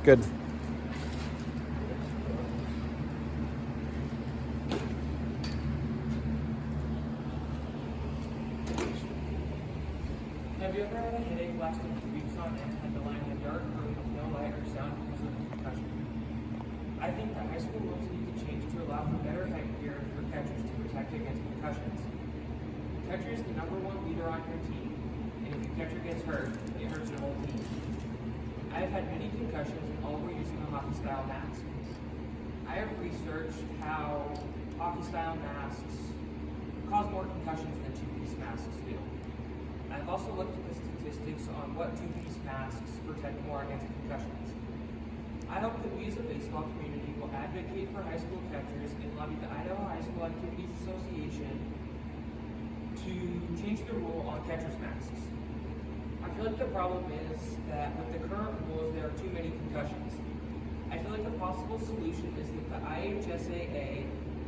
Good. Have you ever had a headache lasting for weeks on end and had to lie in a dark room with no light or sound because of a concussion? I think that high school rules need to change to allow for better head gear for catchers to protect against concussions. The catcher is the #1 leader on your team, and if your catcher gets hurt, it hurts your whole team. I have had many concussions and all were using a hockey-style mask. I have researched how hockey-style masks cause more concussions than two-piece masks do. I've also looked at the statistics on what two-piece masks protect more against concussions. I hope that we as a baseball community will advocate for high school catchers and lobby the Idaho High School Activities Association to change the rule on catcher's masks. I feel like the problem is that with the current rules, there are too many concussions. I feel like a possible solution is that the IHSAA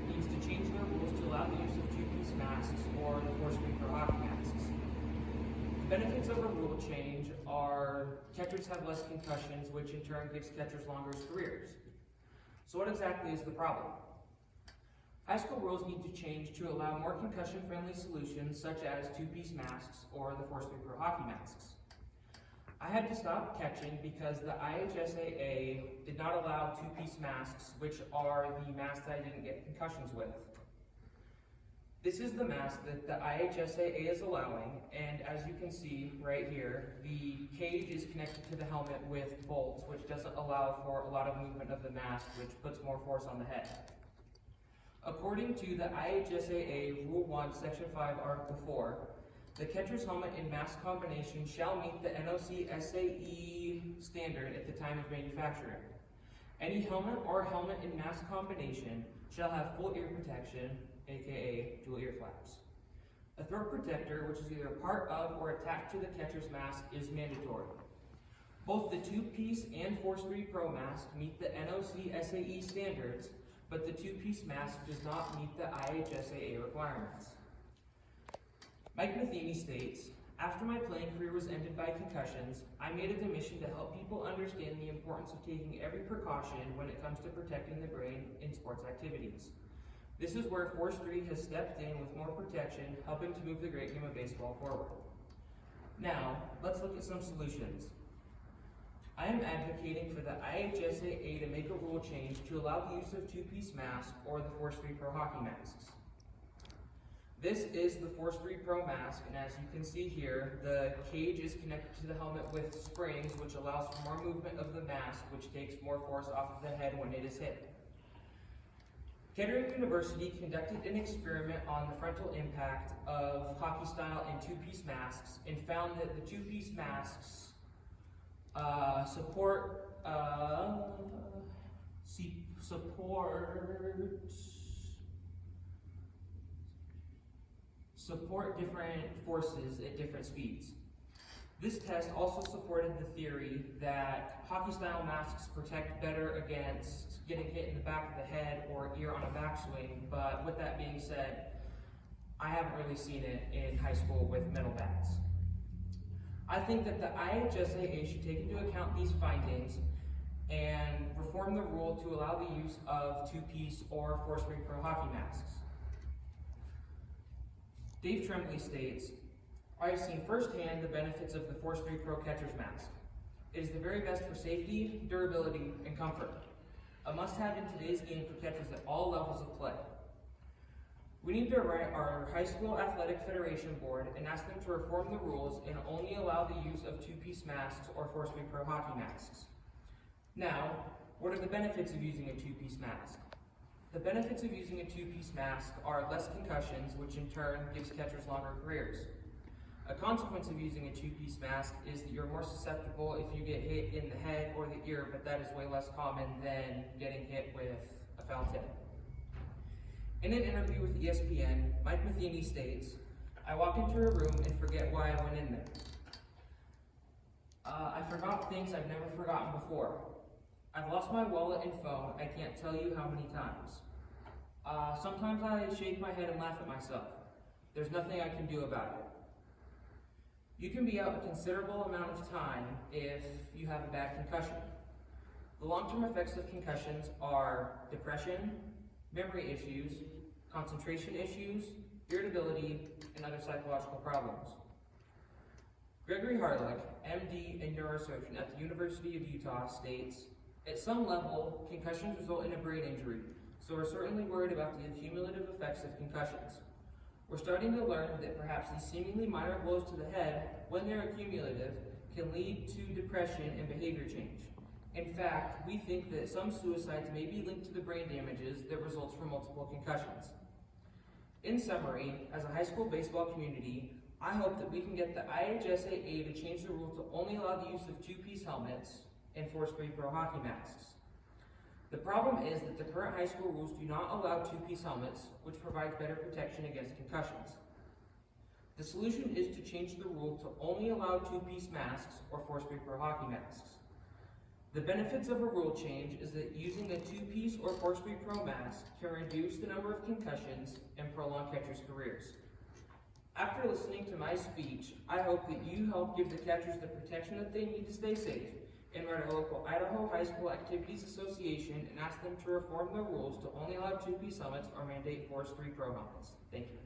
needs to change their rules to allow the use of two-piece masks or the four-sprinkler hockey masks. Benefits of a rule change are catchers have less concussions, which in turn gives catchers longer careers. So what exactly is the problem? High school rules need to change to allow more concussion-friendly solutions such as two-piece masks or the four-sprinkler hockey masks. I had to stop catching because the IHSAA did not allow two-piece masks, which are the masks that I didn't get concussions with. This is the mask that the IHSAA is allowing, and as you can see right here, the cage is connected to the helmet with bolts, which doesn't allow for a lot of movement of the mask, which puts more force on the head. According to the IHSAA Rule 1, Section 5, Article 4, the catcher's helmet and mask combination shall meet the NOC-SAE standard at the time of manufacturing. Any helmet or helmet and mask combination shall have full ear protection, aka dual ear flaps. A throat protector, which is either part of or attached to the catcher's mask, is mandatory. Both the two-piece and Force 3 Pro mask meet the NOC-SAE standards, but the two-piece mask does not meet the IHSAA requirements. Mike Matheny states, "After my playing career was ended by concussions, I made it a mission to help people understand the importance of taking every precaution when it comes to protecting the brain in sports activities. This is where Force 3 has stepped in with more protection, helping to move the great game of baseball forward." Now, let's look at some solutions. I am advocating for the IHSAA to make a rule change to allow the use of two-piece masks or the Force 3 Pro hockey masks. This is the Force 3 Pro mask, and as you can see here, the cage is connected to the helmet with springs, which allows for more movement of the mask, which takes more force off of the head when it is hit. Kettering University conducted an experiment on the frontal impact of hockey-style and two-piece masks and found that the two-piece masks support different forces at different speeds. This test also supported the theory that hockey-style masks protect better against getting hit in the back of the head or ear on a backswing, but with that being said, I haven't really seen it in high school with metal bats. I think that the IHSAA should take into account these findings and reform the rule to allow the use of two-piece or Force 3 Pro hockey masks. Dave Tremblay states, "I have seen firsthand the benefits of the Force 3 Pro catcher's mask. It is the very best for safety, durability, and comfort. A must-have in today's game for catchers at all levels of play. We need to write our High School Athletic Federation board and ask them to reform the rules and only allow the use of two-piece masks or Force 3 Pro hockey masks. Now, what are the benefits of using a two-piece mask? The benefits of using a two-piece mask are less concussions, which in turn gives catchers longer careers. A consequence of using a two-piece mask is that you're more susceptible if you get hit in the head or the ear, but that is way less common than getting hit with a foul tip." In an interview with ESPN, Mike Matheny states, "I walk into a room and forget why I went in there. I forgot things I've never forgotten before. I've lost my wallet and phone, I can't tell you how many times. Sometimes I shake my head and laugh at myself. There's nothing I can do about it. You can be out a considerable amount of time if you have a bad concussion. The long-term effects of concussions are depression, memory issues, concentration issues, irritability, and other psychological problems. Gregory Harlock, MD and neurosurgeon at the University of Utah, states, "At some level, concussions result in a brain injury, so we're certainly worried about the cumulative effects of concussions. We're starting to learn that perhaps these seemingly minor blows to the head, when they're cumulative, can lead to depression and behavior change. In fact, we think that some suicides may be linked to the brain damages that results from multiple concussions." In summary, as a high school baseball community, I hope that we can get the IHSAA to change the rule to only allow the use of two-piece helmets and force-free pro hockey masks. The problem is that the current high school rules do not allow two-piece helmets, which provides better protection against concussions. The solution is to change the rule to only allow two-piece masks or force-free pro hockey masks. The benefits of a rule change is that using a two-piece or force-free pro mask can reduce the number of concussions and prolong catchers' careers. After listening to my speech, I hope that you help give the catchers the protection that they need to stay safe, and write our local Idaho High School Activities Association and ask them to reform the rules to only allow two-piece helmets or mandate force-free pro helmets. Thank you.